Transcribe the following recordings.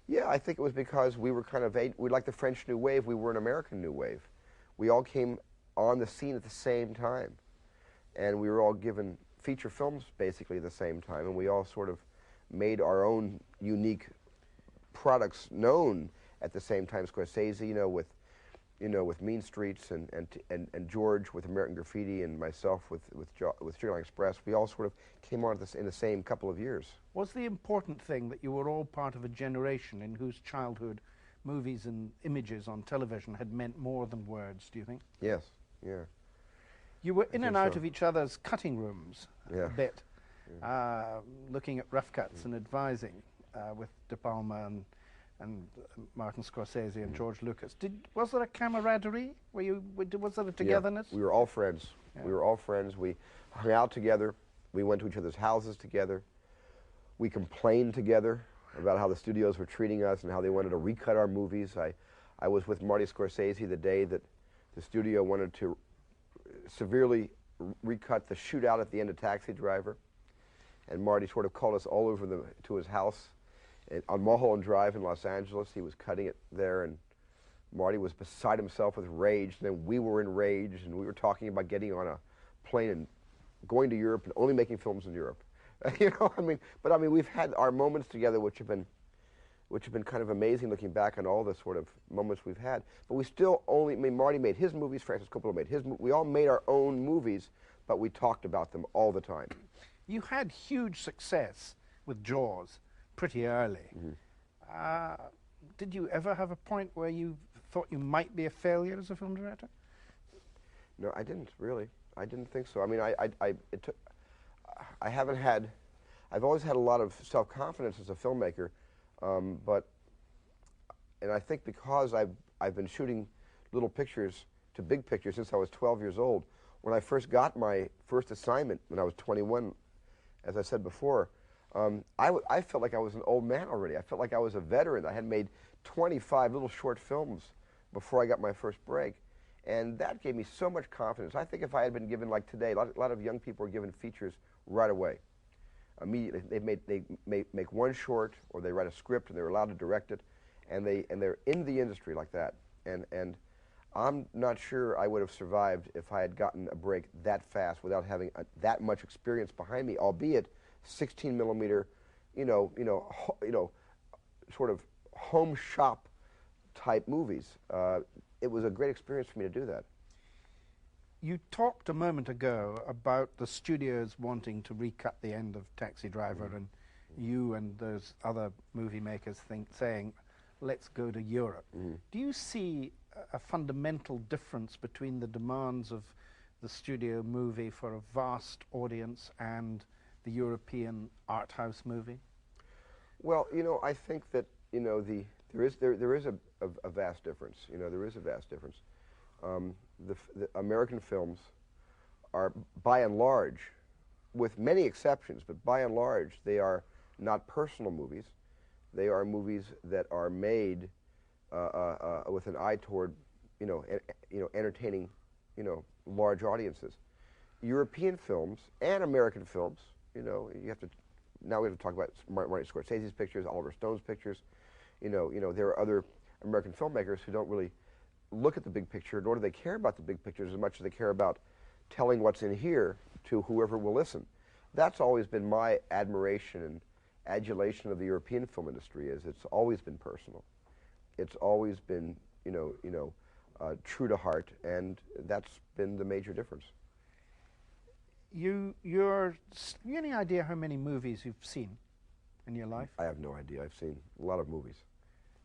Yeah, I think it was because we were kind of we like the French New Wave. We were an American New Wave. We all came on the scene at the same time, and we were all given feature films basically at the same time, and we all sort of made our own unique products known at the same time. Scorsese, with Mean Streets, and George with American Graffiti, and myself with Sugar Line Express. We all sort of came on in the same couple of years. Was the important thing that you were all part of a generation in whose childhood movies and images on television had meant more than words, do you think? Yes, yeah. You were in and out so. of each other's cutting rooms a bit, looking at rough cuts and advising with De Palma and Martin Scorsese and George Lucas. Was there a camaraderie? Was there a togetherness? Yeah, we were all friends. Yeah. We were all friends. We hung out together. We went to each other's houses together. We complained together about how the studios were treating us and how they wanted to recut our movies. I was with Marty Scorsese the day that the studio wanted to severely recut the shootout at the end of Taxi Driver, and Marty sort of called us all over to his house on Mulholland Drive in Los Angeles. He was cutting it there, and Marty was beside himself with rage, and then we were enraged, and we were talking about getting on a plane and going to Europe and only making films in Europe. We've had our moments together which have been kind of amazing looking back on all the sort of moments we've had. But we still Marty made his movies, Francis Coppola made his movies. We all made our own movies, but we talked about them all the time. You had huge success with Jaws pretty early. Mm-hmm. Did you ever have a point where you thought you might be a failure as a film director? No, I didn't, really. I didn't think so. I mean, I've always had a lot of self-confidence as a filmmaker, and I think because I've been shooting little pictures to big pictures since I was 12 years old. When I first got my first assignment when I was 21, as I said before, I felt like I was an old man already. I felt like I was a veteran. I had made 25 little short films before I got my first break, and that gave me so much confidence. I think if I had been given, like today, a lot of young people are given features right away. Immediately, they make one short, or they write a script, and they're allowed to direct it, and they're in the industry like that. And I'm not sure I would have survived if I had gotten a break that fast without having that much experience behind me, albeit 16 millimeter, sort of home shop type movies. It was a great experience for me to do that. You talked a moment ago about the studios wanting to recut the end of Taxi Driver, and you and those other movie makers saying, let's go to Europe. Do you see a fundamental difference between the demands of the studio movie for a vast audience and the European art house movie? Well, I think that there is a vast difference. There is a vast difference. The American films are, by and large, with many exceptions, but by and large, they are not personal movies. They are movies that are made with an eye toward, entertaining, large audiences. European films and American films, now we have to talk about Martin Scorsese's pictures, Oliver Stone's pictures. There are other American filmmakers who don't really look at the big picture, nor do they care about the big pictures as much as they care about telling what's in here to whoever will listen. That's always been my admiration and adulation of the European film industry. Is it's always been personal. It's always been, true to heart, and that's been the major difference. You any idea how many movies you've seen in your life? I have no idea. I've seen a lot of movies.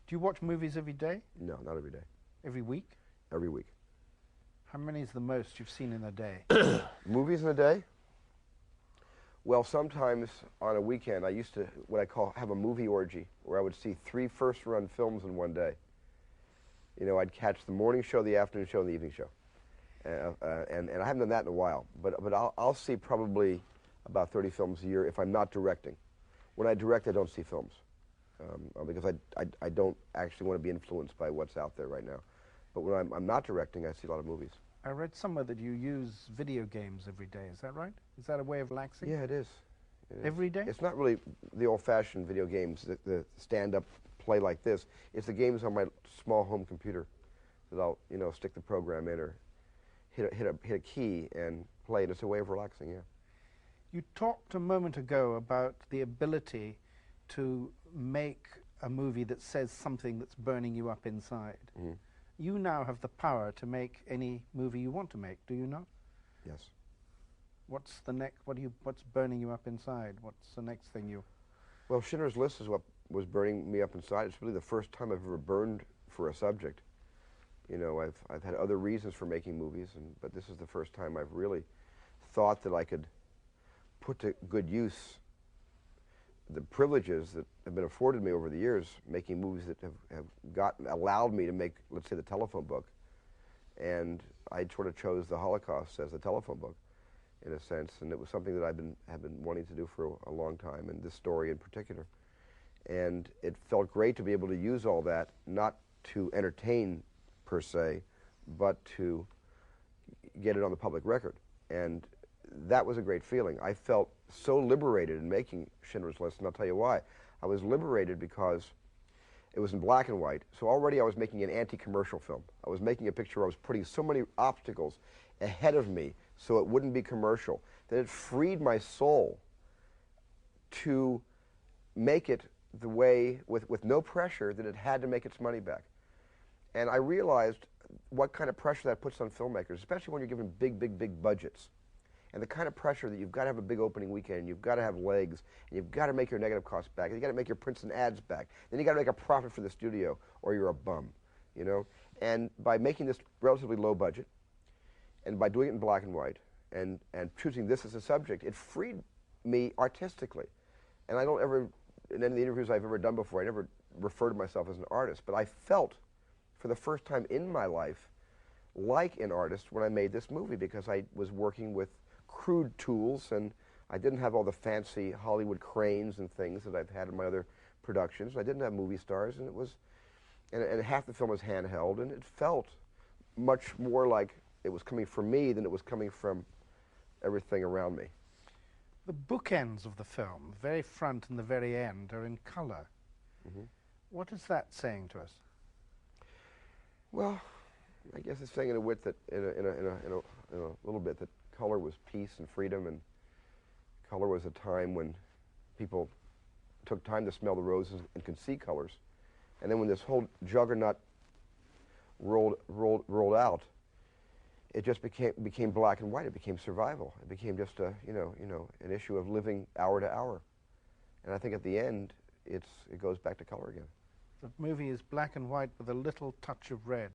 Do you watch movies every day? No, not every day. Every week? Every week. How many is the most you've seen in a day? Movies in a day? Well, sometimes on a weekend, I used to, what I call, have a movie orgy, where I would see 3 first-run films in one day. I'd catch the morning show, the afternoon show, and the evening show. And I haven't done that in a while, but I'll see probably about 30 films a year if I'm not directing. When I direct, I don't see films, because I don't actually want to be influenced by what's out there right now. But when I'm not directing, I see a lot of movies. I read somewhere that you use video games every day. Is that right? Is that a way of relaxing? Yeah, it is. Every day? It's not really the old-fashioned video games, the stand-up play like this. It's the games on my small home computer that I'll, you know, stick the program in or hit a key and play, and it's a way of relaxing, yeah. You talked a moment ago about the ability to make a movie that says something that's burning you up inside. Mm-hmm. You now have the power to make any movie you want to make, do you not? Yes. What's the next? What's burning you up inside? What's the next thing you? Well, Schindler's List is what was burning me up inside. It's really the first time I've ever burned for a subject. You know, I've had other reasons for making movies, but this is the first time I've really thought that I could put to good use the privileges that have been afforded me over the years, making movies that have allowed me to make, let's say, the telephone book. And I sort of chose the Holocaust as the telephone book, in a sense, and it was something that have been wanting to do for a long time, and this story in particular. And it felt great to be able to use all that, not to entertain per se, but to get it on the public record. And that was a great feeling. I felt so liberated in making Schindler's List, and I'll tell you why. I was liberated because it was in black and white, so already I was making an anti-commercial film. I was making a picture where I was putting so many obstacles ahead of me so it wouldn't be commercial, that it freed my soul to make it the way, with no pressure, that it had to make its money back. And I realized what kind of pressure that puts on filmmakers, especially when you're given big budgets. And the kind of pressure that you've got to have a big opening weekend, you've got to have legs, and you've got to make your negative costs back, and you've got to make your prints and ads back, then you've got to make a profit for the studio, or you're a bum, you know? And by making this relatively low budget, and by doing it in black and white, and choosing this as a subject, it freed me artistically. And I don't ever, in any of the interviews I've ever done before, I never refer to myself as an artist, but I felt, for the first time in my life, like an artist when I made this movie, because I was working with crude tools, and I didn't have all the fancy Hollywood cranes and things that I've had in my other productions. I didn't have movie stars, and it was, and half the film was handheld, and it felt much more like it was coming from me than it was coming from everything around me. The bookends of the film, the very front and the very end, are in color. Mm-hmm. What is that saying to us? Well, I guess it's saying in a wit that, in a little bit, that color was peace and freedom, and color was a time when people took time to smell the roses and could see colors. And then when this whole juggernaut rolled out, it just became black and white. It became survival. It became just a an issue of living hour to hour. And I think at the end, it goes back to color again. The movie is black and white with a little touch of red.